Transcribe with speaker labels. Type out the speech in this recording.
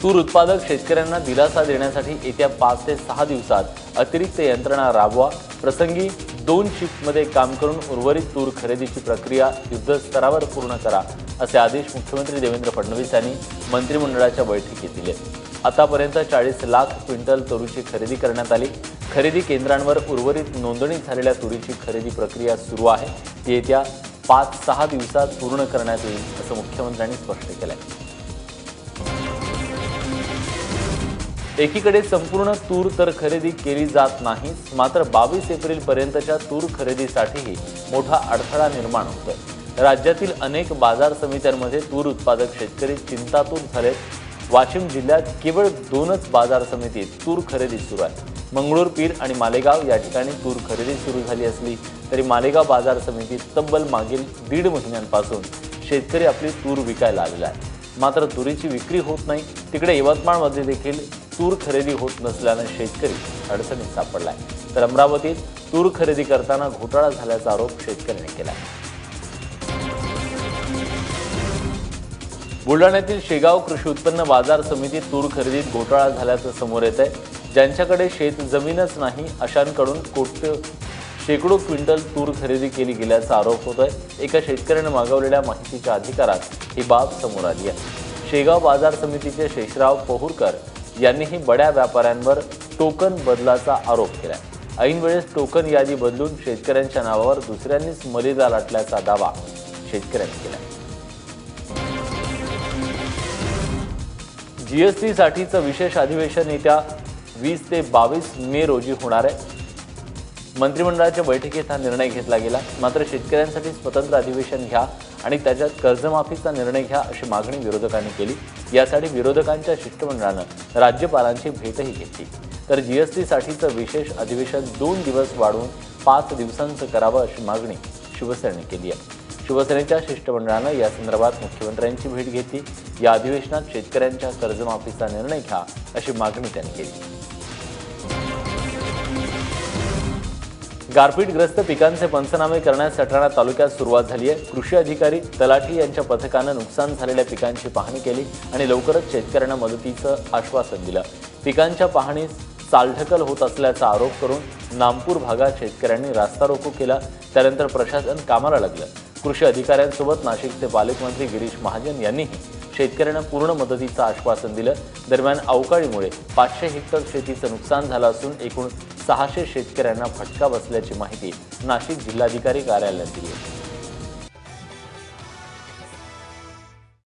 Speaker 1: तूर उत्पादक शेतकऱ्यांना दिलासा देण्यासाठी येत्या 5 ते 6 दिवसात अतिरिक्त यंत्रणा राबवा। प्रसंगी 2 शिफ्टमध्ये काम करून उर्वरित तूर खरेदीची प्रक्रिया युद्धस्तरावर पूर्ण करा, असे आदेश मुख्यमंत्री देवेंद्र फडणवीस यांनी मंत्रिमंडळाच्या बैठकीत दिले। आतापर्यंत 40 लाख क्विंटल तूरीची खरेदी करण्यात आली। खरेदी केंद्रांवर उर्वरित नोंदणी झालेल्या तूरीची खरेदी प्रक्रिया सुरू आहे। ती येत्या 5-6 दिवसात पूर्ण करण्यात येईल, असं मुख्यमंत्र्यांनी स्पष्ट केलंय। एकीकडे संपूर्ण तूर तर खरेदी केली जात नाही, मात्र 22 एप्रिलपर्यंतच्या तूर खरेदीसाठीही मोठा अडथळा निर्माण होतोय। राज्यातील अनेक बाजार समित्यांमध्ये तूर उत्पादक शेतकरी चिंतातूर झालेत। वाशिम जिल्ह्यात केवळ 2च बाजार समितीत तूर खरेदी सुरू आहे। मंगळूर, पीर आणि मालेगाव या ठिकाणी तूर खरेदी सुरू झाली असली तरी मालेगाव बाजार समितीत तब्बल मागील 1.5 महिन्यांपासून शेतकरी आपली तूर विकायला आलेला आहे, मात्र तुरीची विक्री होत नाही। तिकडे यवतमाळमध्ये देखील तूर खरेदी होत नसल्याने शेतकरी अडचणीत सापडलाय। तर अमरावतीत तूर खरेदी करताना घोटाळा झाल्याचा आरोप शेतकऱ्यांनी केलाय। बुलढाण्यातील शेगाव कृषी उत्पन्न बाजार समितीत तूर खरेदीत घोटाळा झाल्याचं समोर येत आहे। ज्यांच्याकडे शेत जमीनच नाही अशांकडून शेकडो क्विंटल तूर खरेदी केली गेल्याचा आरोप होतोय। एका शेतकऱ्याने मागवलेल्या माहितीच्या अधिकारात ही बाब समोर आली आहे। शेगाव बाजार समितीचे शेषराव पोहुरकर यांनीही बड्या व्यापाऱ्यांवर टोकन बदलाचा आरोप केलाय। ऐन वेळेस टोकन यादी बदलून शेतकऱ्यांच्या नावावर दुसऱ्यांनीच मलिदा लाटल्याचा दावा शेतकऱ्यांनी केलाय। जीएसटी साठीचं विशेष अधिवेशन येत्या 20 ते 22 मे रोजी होणार आहे। मंत्रिमंडळाच्या बैठकीत हा निर्णय घेतला गेला, मात्र शेतकऱ्यांसाठी स्वतंत्र अधिवेशन घ्या आणि त्याच्यात कर्जमाफीचा निर्णय घ्या अशी मागणी विरोधकांनी केली। यासाठी विरोधकांच्या शिष्टमंडळानं राज्यपालांची भेटही घेतली। तर जीएसटी साठीचं विशेष अधिवेशन 2 दिवस वाढवून 5 दिवसांचं करावं अशी मागणी शिवसेनेने केली आहे। शिवसेनेच्या शिष्टमंडळानं या संदर्भात मुख्यमंत्र्यांची भेट घेतली। या अधिवेशनात शेतकऱ्यांच्या कर्जमाफीचा निर्णय घ्या अशी मागणी त्यांनी केली। गारपीटग्रस्त पिकांचे पंचनामे करण्यास सटाणा तालुक्यात सुरुवात झाली आहे। कृषी अधिकारी, तलाठी यांच्या पथकानं नुकसान झालेल्या पिकांची पाहणी केली आणि लवकरच शेतकऱ्यांना मदतीचं आश्वासन दिलं। पिकांच्या पाहणीस चालढकल होत असल्याचा आरोप करून नामपूर भागात शेतकऱ्यांनी रास्ता रोको केला। त्यानंतर प्रशासन कामाला लागलं। कृषी अधिकाऱ्यांसोबत नाशिकचे पालकमंत्री गिरीश महाजन यांनीही शेतकऱ्यांना पूर्ण मदतीचं आश्वासन दिलं। दरम्यान अवकाळीमुळे 500 हेक्टर शेतीचं नुकसान झालं असून एकूण 600 शेतकऱ्यांना फटका बसल्याची माहिती नाशिक जिल्हाधिकारी कार्यालयाने दिली आहे।